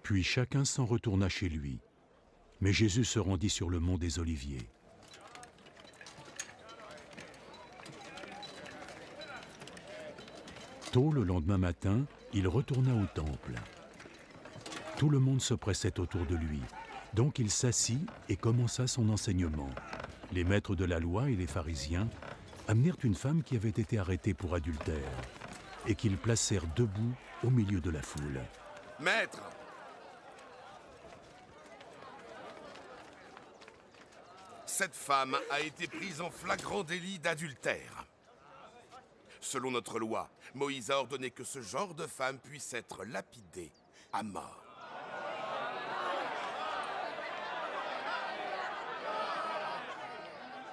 Puis chacun s'en retourna chez lui. Mais Jésus se rendit sur le mont des Oliviers. Tôt le lendemain matin, il retourna au temple. Tout le monde se pressait autour de lui. Donc il s'assit et commença son enseignement. Les maîtres de la loi et les pharisiens amenèrent une femme qui avait été arrêtée pour adultère et qu'ils placèrent debout au milieu de la foule. Maître! Cette femme a été prise en flagrant délit d'adultère. Selon notre loi, Moïse a ordonné que ce genre de femme puisse être lapidée à mort.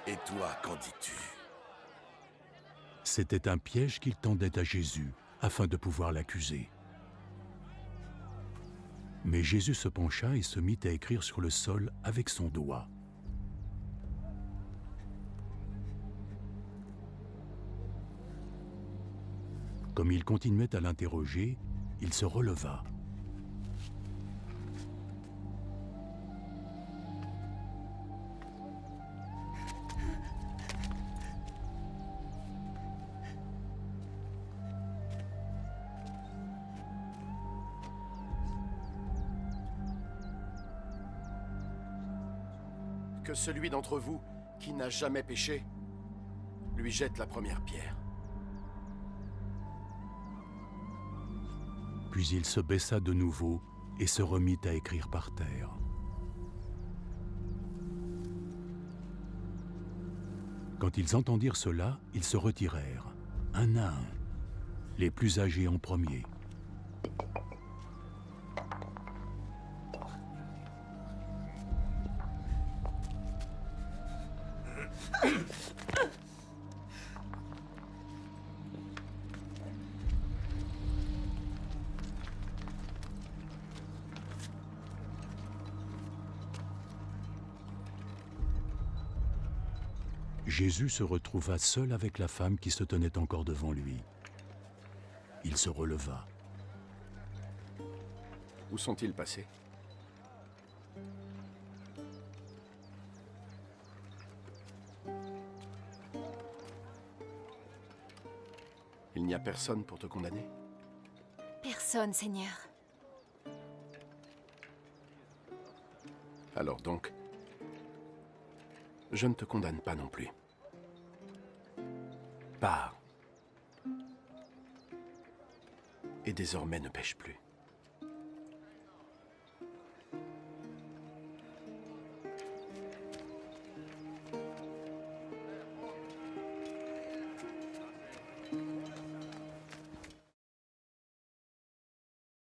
Et toi, qu'en dis-tu? C'était un piège qu'il tendait à Jésus afin de pouvoir l'accuser. Mais Jésus se pencha et se mit à écrire sur le sol avec son doigt. Comme il continuait à l'interroger, il se releva. Que celui d'entre vous qui n'a jamais péché lui jette la première pierre. Puis il se baissa de nouveau et se remit à écrire par terre. Quand ils entendirent cela, ils se retirèrent, un à un, les plus âgés en premier. Jésus se retrouva seul avec la femme qui se tenait encore devant lui. Il se releva. Où sont-ils passés? Il n'y a personne pour te condamner? Personne, Seigneur. Alors donc, je ne te condamne pas non plus. Pars. Et désormais ne pêche plus.